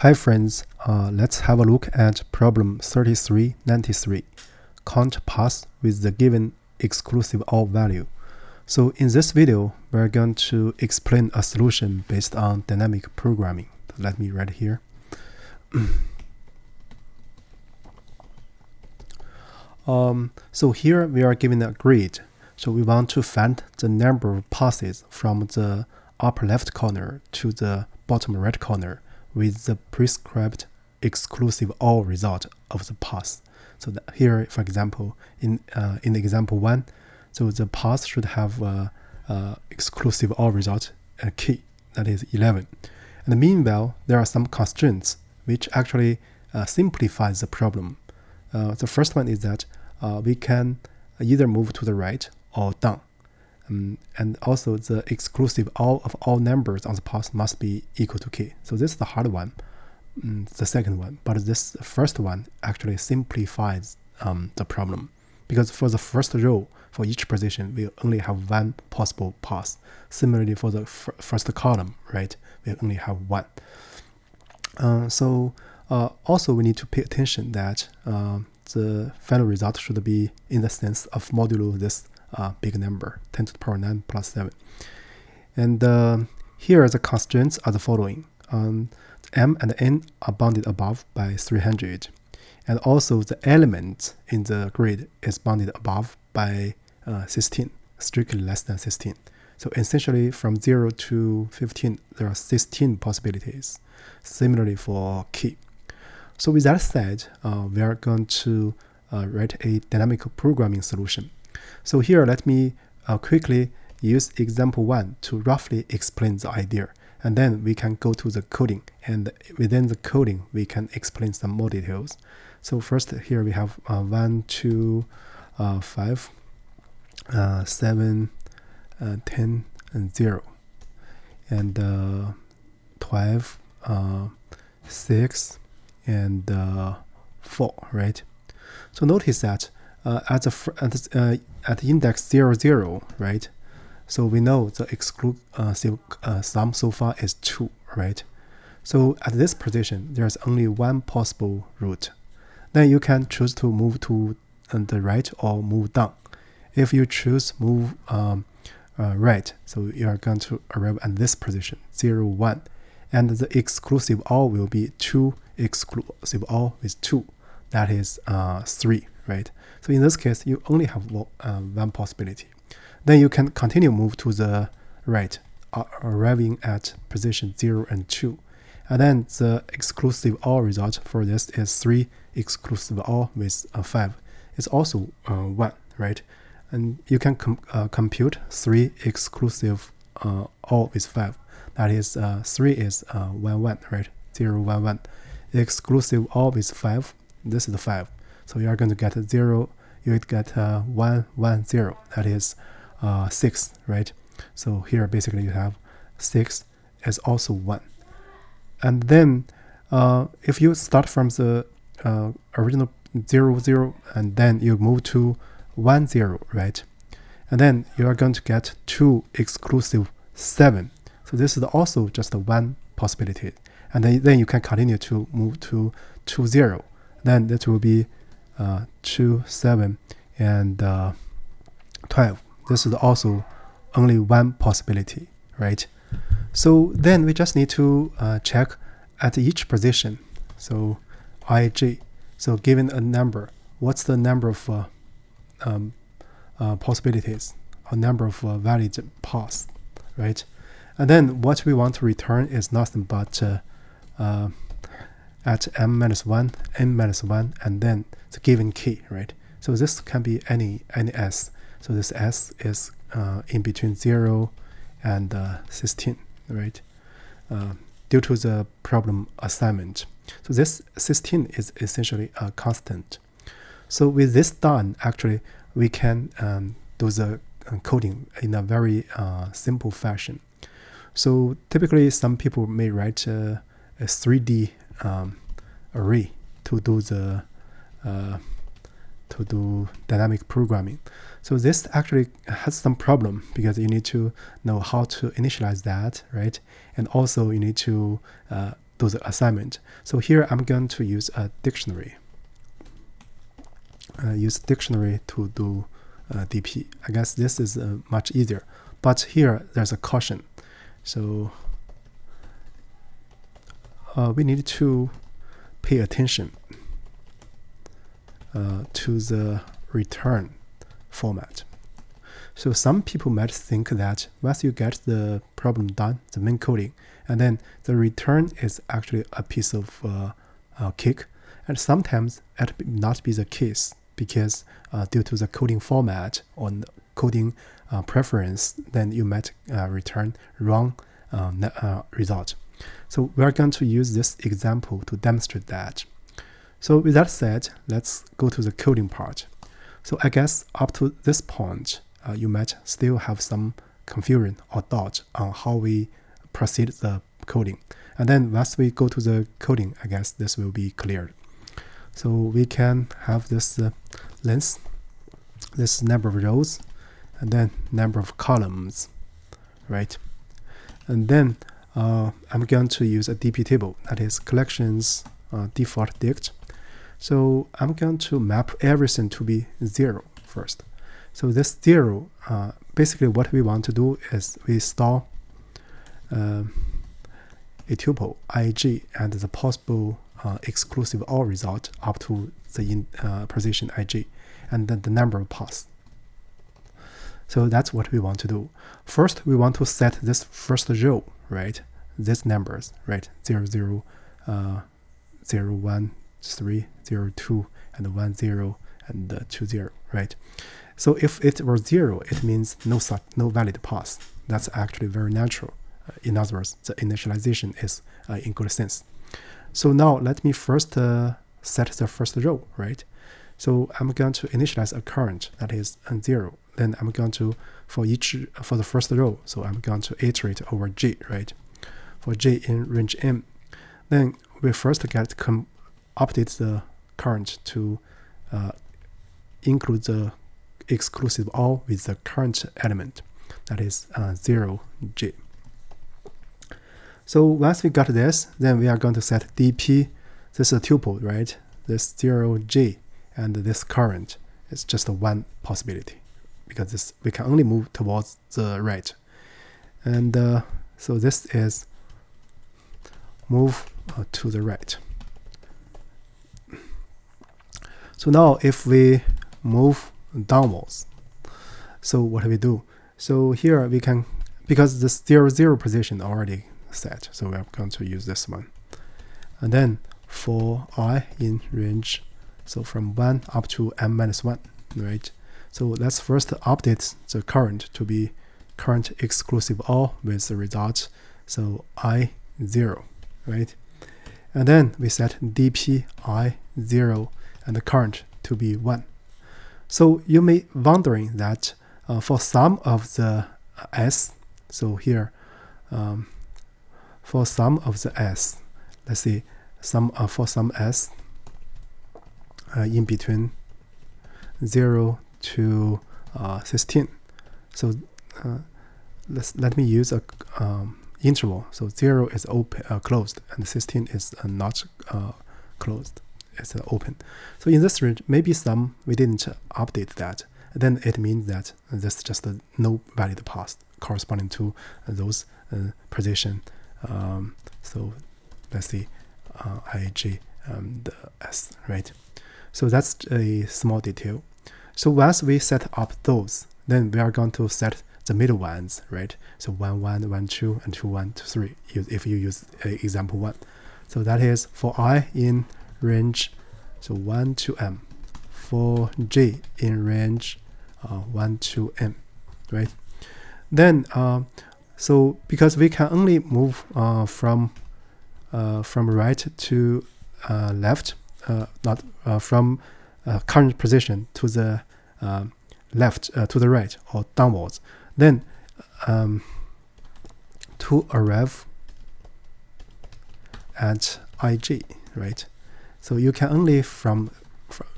Hi friends, let's have a look at problem 3393. Count paths with the given exclusive OR value. So in this video, we're going to explain a solution based on dynamic programming. Let me write here. So here we are given a grid. So we want to find the number of passes from the upper left corner to the bottom right corner with the prescribed exclusive OR result of the path. So that here, for example, in example 1, so the path should have exclusive OR result key, that is 11. And meanwhile, there are some constraints which actually simplifies the problem. The first one is that we can either move to the right or down. And also the exclusive OR of all numbers on the path must be equal to k. So this is the hard one, the second one. But this first one actually simplifies the problem, because for the first row, for each position, we only have one possible path. Similarly, for the first column, right, we only have one. Also, we need to pay attention that the final result should be in the sense of modulo this big number, 10 to the power 9 plus 7. And here the constraints are the following. M and N are bounded above by 300. And also the element in the grid is bounded above by 16, strictly less than 16. So essentially from 0 to 15, there are 16 possibilities. Similarly for key. So with that said, we are going to write a dynamic programming solution. So here, let me quickly use example 1 to roughly explain the idea. And then we can go to the coding. And within the coding, we can explain some more details. So first, here we have 1, 2, 5, 7, 10, and 0. And 12, 6, and 4, right? So notice that at index 0, 0, right? So we know the exclusive sum so far is 2, right? So at this position, there's only one possible route. Then you can choose to move to the right or move down. If you choose move right, so you are going to arrive at this position, 0, 1. And the exclusive OR will be 2 exclusive OR with 2. That is 3, right? So in this case, you only have one possibility. Then you can continue move to the right, arriving at position 0 and 2. And then the exclusive OR result for this is 3 exclusive OR with 5. It's also 1, right? And you can compute 3 exclusive OR with 5. That is 3 is 1, 1, right? 0, 1, 1. The exclusive OR with 5, this is the 5. So you are going to get 0, you would get 1, 1, 0. That is 6, right? So here basically you have 6 is also 1. And then if you start from the original 0, 0, and then you move to 1, 0, right? And then you are going to get 2 exclusive 7. So this is also just one possibility. And then you can continue to move to 2, 0. Then that will be 2, 7, and 12. This is also only one possibility, right? So then we just need to check at each position. So ij, so given a number, what's the number of possibilities, or number of valid paths, right? And then what we want to return is nothing but at m-1, n-1, and then the given key, right? So this can be any s. So this s is in between 0 and 16, right? Due to the problem assignment. So this 16 is essentially a constant. So with this done, actually, we can do the coding in a very simple fashion. So typically, some people may write a 3D array to do dynamic programming. So this actually has some problem because you need to know how to initialize that, right? And also you need to do the assignment. So here I'm going to use a dictionary. Use dictionary to do DP. I guess this is much easier. But here there's a caution. So we need to pay attention to the return format. So some people might think that once you get the problem done, the main coding, and then the return is actually a piece of cake. And sometimes it may not be the case because due to the coding format or coding preference, then you might return wrong result. So we are going to use this example to demonstrate that. So with that said, let's go to the coding part. So I guess up to this point, you might still have some confusion or doubt on how we proceed the coding. And then once we go to the coding, I guess this will be cleared. So we can have this length, this number of rows, and then number of columns, right? And then I'm going to use a DP table, that is collections default dict. So I'm going to map everything to be 0 first. So this 0, basically what we want to do is we store a tuple ig and the possible exclusive OR result up to the position ig, and then the number of paths. So that's what we want to do. First, we want to set this first row, right? These numbers, right? 0, 0, 0, 1, 3, 0, 2, and 1, 0, and 2, 0, right? So if it were 0, it means no valid path. That's actually very natural. In other words, the initialization is in good sense. So now let me first set the first row, right? So I'm going to initialize a current that is 0. Then I'm going to, for the first row, so I'm going to iterate over j, right? For j in range m. Then we first update the current to include the exclusive OR with the current element, that is 0j. So once we got this, then we are going to set dp. This is a tuple, right? This 0j and this current is just one possibility because this we can only move towards the right. And so this is move to the right. So now if we move downwards, so what do we do? So here we can, because this 0, 0 position already set, so we are going to use this one. And then for I in range, so from 1 up to m-1, right? So let's first update the current to be current exclusive OR with the result, so I0, right? And then we set dp I0 and the current to be 1. So you may wondering that for some of the s, so here for some of the s, let's see, for some s in between 0 to 16. So let me use a interval. So 0 is open, closed, and 16 is not closed. It's open. So in this range, maybe we didn't update that. Then it means that there's just no valid path corresponding to those position. So let's see, ij and s, right? So that's a small detail. So once we set up those, then we are going to set the middle ones, right? So 1, 1, 1, 2, and 2, 1, 2, 3, if you use example 1. So that is for I in range, so 1 to m. For j in range 1 to m, right? Then, so because we can only move from right to left, not from current position to the left, to the right, or downwards, then to arrive at ij, right? So you can only from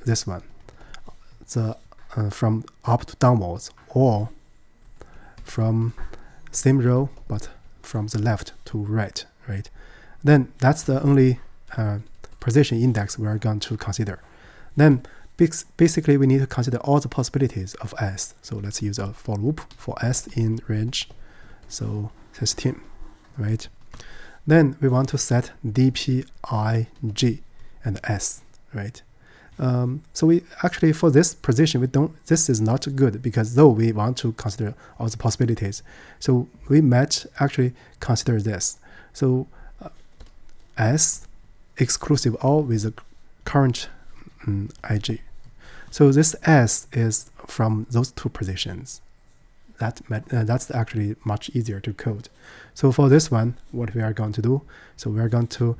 this one, from up to downwards, or from same row but from the left to right, right? then that's the only position index we are going to consider. Then basically we need to consider all the possibilities of S. So let's use a for loop for S in range, so 16, right? Then we want to set dp I, J, and S, right? So we actually, for this position, this is not good, because though we want to consider all the possibilities, so we might actually consider this. So S exclusive all with the current ij. So this S is from those two positions. That's actually much easier to code. So for this one, what we are going to do, so we are going to,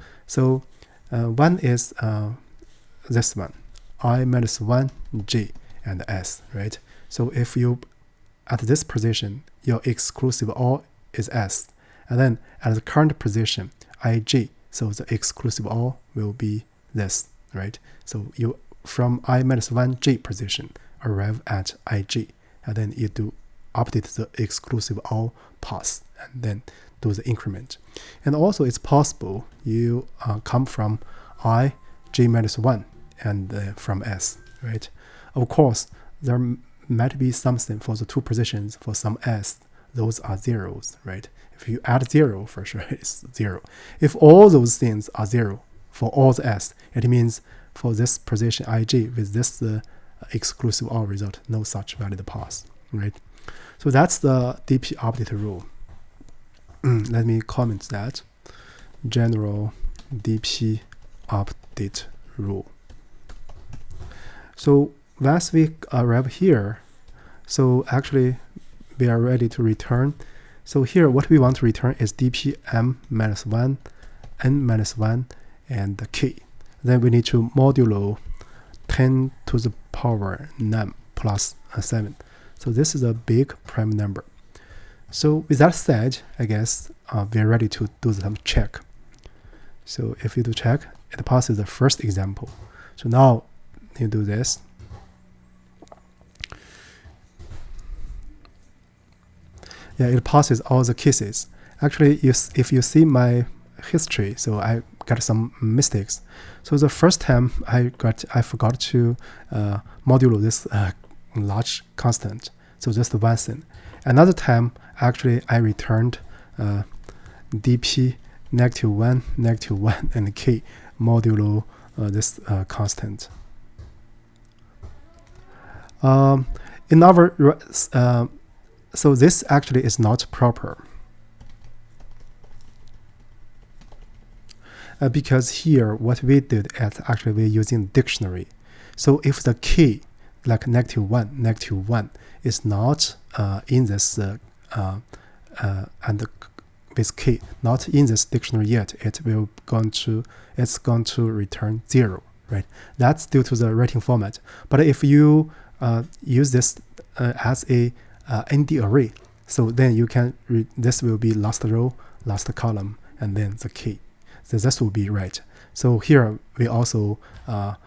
one is this one, I minus 1, J, and S, right? So if you, at this position, your exclusive all is S, and then at the current position, ij, so the exclusive all will be this, right? So you, from I minus 1, J position, arrive at ij, and then you do update the exclusive all pass, and then do the increment. And also it's possible you come from I, J minus 1, and from S, right? Of course, there might be something for the two positions for some S, those are zeros, right? If you add 0, for sure it's 0. If all those things are 0 for all the S, it means for this position ij with this exclusive all result, no such valid pass, right? So that's the dp update rule. Let me comment that. General dp update rule. So once we arrive here, so actually we are ready to return. So here what we want to return is dp m minus 1, n minus 1, and the k. Then we need to modulo 10 to the power 9 plus 7. So this is a big prime number. So with that said, I guess we are ready to do some check. So if you do check, it passes the first example. So now you do this. Yeah, it passes all the cases. Actually, if you see my history, so I got some mistakes. So the first time I forgot to modulo this large constant. So just one thing. Another time, actually, I returned dp -1, -1, and k modulo this constant. In our so this actually is not proper, because here what we did is actually we're using dictionary. So if the k like -1 is not in this and with k not in this dictionary yet, it's going to return 0, right? That's due to the writing format. But if you use this as a nd array, so then you can this will be last row, last column, and then the k. So this will be right. So here we also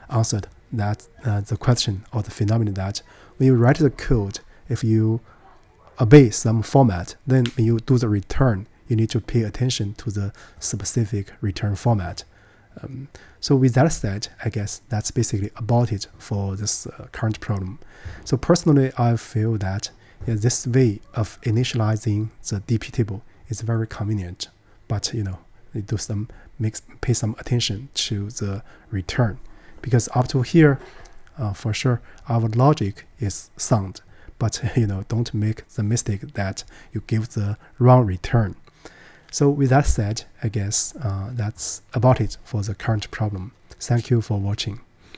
answered that the question or the phenomenon that when you write the code, if you obey some format, then when you do the return, you need to pay attention to the specific return format. So with that said, I guess that's basically about it for this current problem. So personally, I feel that this way of initializing the dp table is very convenient, but you do pay some attention to the return, because up to here, for sure, our logic is sound, but don't make the mistake that you give the wrong return. So with that said, I guess that's about it for the current problem. Thank you for watching.